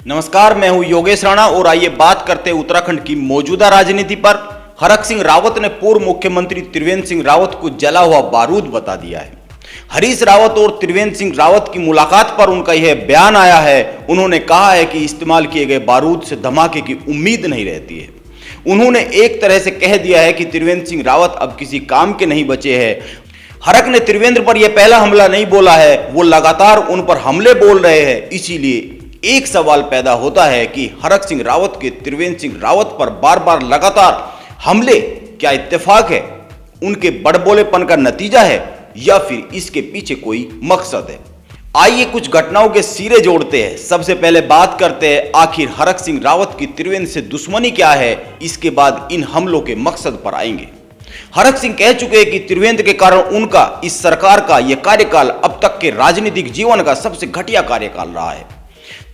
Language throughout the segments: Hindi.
नमस्कार, मैं हूं योगेश राणा और आइए बात करते हैं उत्तराखंड की मौजूदा राजनीति पर। हरक सिंह रावत ने पूर्व मुख्यमंत्री त्रिवेंद्र सिंह रावत को जला हुआ बारूद बता दिया है। हरीश रावत और त्रिवेंद्र सिंह रावत की मुलाकात पर उनका यह बयान आया है। उन्होंने कहा है कि इस्तेमाल किए गए बारूद से धमाके की उम्मीद नहीं रहती है। उन्होंने एक तरह से कह दिया है कि त्रिवेंद्र सिंह रावत अब किसी काम के नहीं बचे हैं। हरक ने त्रिवेंद्र पर यह पहला हमला नहीं बोला है, वो लगातार उन पर हमले बोल रहे हैं। इसीलिए एक सवाल पैदा होता है कि हरक सिंह रावत के त्रिवेंद्र सिंह रावत पर बार बार लगातार हमले क्या इत्तेफाक है, उनके बड़बोलेपन का नतीजा है, या फिर इसके पीछे कोई मकसद है। आइए कुछ घटनाओं के सिरे जोड़ते हैं। सबसे पहले बात करते हैं आखिर हरक सिंह रावत की त्रिवेंद्र से दुश्मनी क्या है। इसके बाद इन हमलों के मकसद पर आएंगे। हरक सिंह कह चुके हैं कि त्रिवेंद्र के कारण उनका इस सरकार का यह कार्यकाल अब तक के राजनीतिक जीवन का सबसे घटिया कार्यकाल रहा है।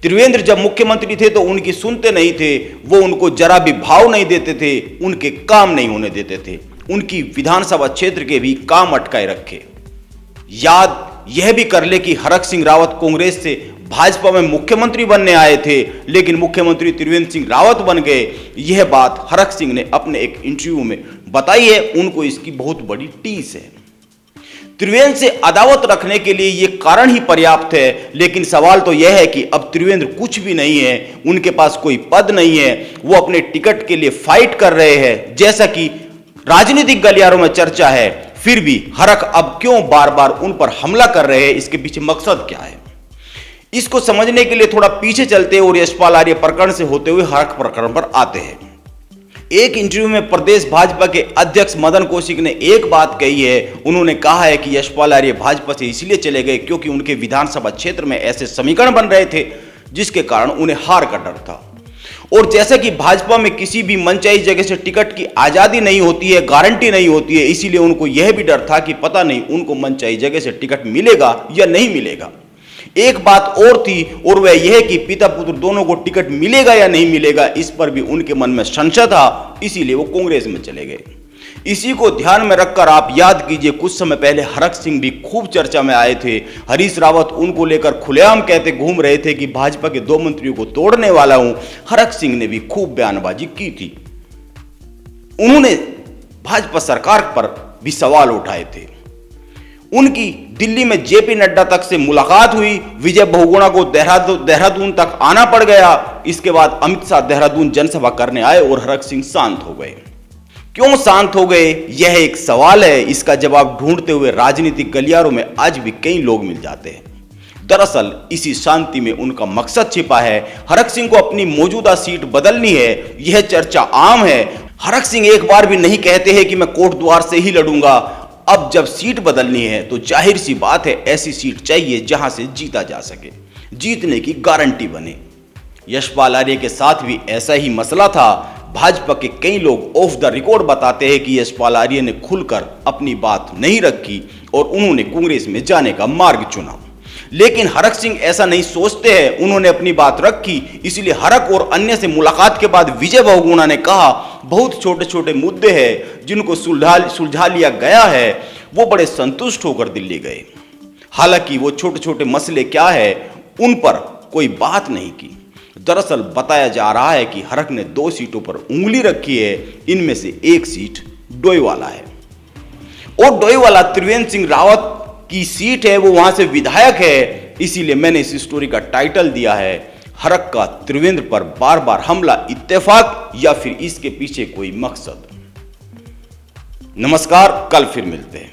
त्रिवेंद्र जब मुख्यमंत्री थे तो उनकी सुनते नहीं थे, वो उनको जरा भी भाव नहीं देते थे, उनके काम नहीं होने देते थे, उनकी विधानसभा क्षेत्र के भी काम अटकाए रखे। याद यह भी कर ले कि हरक सिंह रावत कांग्रेस से भाजपा में मुख्यमंत्री बनने आए थे, लेकिन मुख्यमंत्री त्रिवेंद्र सिंह रावत बन गए। यह बात हरक सिंह ने अपने एक इंटरव्यू में बताई है। उनको इसकी बहुत बड़ी टीस है। त्रिवेंद्र से अदावत रखने के लिए यह कारण ही पर्याप्त है, लेकिन सवाल तो यह है कि अब त्रिवेंद्र कुछ भी नहीं है, उनके पास कोई पद नहीं है, वो अपने टिकट के लिए फाइट कर रहे हैं, जैसा कि राजनीतिक गलियारों में चर्चा है। फिर भी हरक अब क्यों बार बार उन पर हमला कर रहे हैं, इसके पीछे मकसद क्या है, इसको समझने के लिए थोड़ा पीछे चलते हैं और यशपाल आर्य प्रकरण से होते हुए हरक प्रकरण पर आते हैं। एक इंटरव्यू में प्रदेश भाजपा के अध्यक्ष मदन कौशिक ने एक बात कही है। उन्होंने कहा है कि यशपाल आर्य भाजपा से इसलिए चले गए क्योंकि उनके विधानसभा क्षेत्र में ऐसे समीकरण बन रहे थे जिसके कारण उन्हें हार का डर था। और जैसा कि भाजपा में किसी भी मनचाही जगह से टिकट की आजादी नहीं होती है, गारंटी नहीं होती है, इसीलिए उनको यह भी डर था कि पता नहीं उनको मनचाही जगह से टिकट मिलेगा या नहीं मिलेगा। एक बात और थी, और वह यह कि पिता पुत्र दोनों को टिकट मिलेगा या नहीं मिलेगा, इस पर भी उनके मन में संशय था, इसीलिए वो कांग्रेस में चले गए। इसी को ध्यान में रखकर आप याद कीजिए, कुछ समय पहले हरक सिंह भी खूब चर्चा में आए थे। हरीश रावत उनको लेकर खुलेआम कहते घूम रहे थे कि भाजपा के 2 मंत्रियों को तोड़ने वाला हूं। हरक सिंह ने भी खूब बयानबाजी की थी। उन्होंने भाजपा सरकार पर भी सवाल उठाए थे। उनकी दिल्ली में जेपी नड्डा तक से मुलाकात हुई। विजय बहुगुणा को देहरादून तक आना पड़ गया। इसके बाद अमित शाह देहरादून जनसभा करने आए और हरक सिंह शांत हो गए। क्यों शांत हो गए, यह एक सवाल है। इसका जवाब ढूंढते हुए राजनीतिक गलियारों में आज भी कई लोग मिल जाते हैं। दरअसल इसी शांति में उनका मकसद छिपा है। हरक सिंह को अपनी मौजूदा सीट बदलनी है, यह चर्चा आम है। हरक सिंह एक बार भी नहीं कहते हैं कि मैं कोट द्वार से ही लड़ूंगा। अब जब सीट बदलनी है तो जाहिर सी बात है, ऐसी सीट चाहिए जहां से जीता जा सके, जीतने की गारंटी बने। यशपाल आर्य के साथ भी ऐसा ही मसला था। भाजपा के कई लोग ऑफ द रिकॉर्ड बताते हैं कि यशपाल आर्य ने खुलकर अपनी बात नहीं रखी और उन्होंने कांग्रेस में जाने का मार्ग चुना। लेकिन हरक सिंह ऐसा नहीं सोचते हैं, उन्होंने अपनी बात रखी। इसलिए हरक और अन्य से मुलाकात के बाद विजय बहुगुणा ने कहा, बहुत छोटे छोटे मुद्दे हैं जिनको सुलझा लिया गया है। वो बड़े संतुष्ट होकर दिल्ली गए। हालांकि वो छोटे छोटे मसले क्या है, उन पर कोई बात नहीं की। दरअसल बताया जा रहा है कि हरक ने 2 सीटों पर उंगली रखी है। इनमें से एक सीट डोईवाला है और डोईवाला त्रिवेंद्र सिंह रावत की सीट है, वो वहां से विधायक है। इसीलिए मैंने इस स्टोरी का टाइटल दिया है, हरक का त्रिवेंद्र पर बार बार हमला इत्तेफाक या फिर इसके पीछे कोई मकसद। नमस्कार, कल फिर मिलते हैं।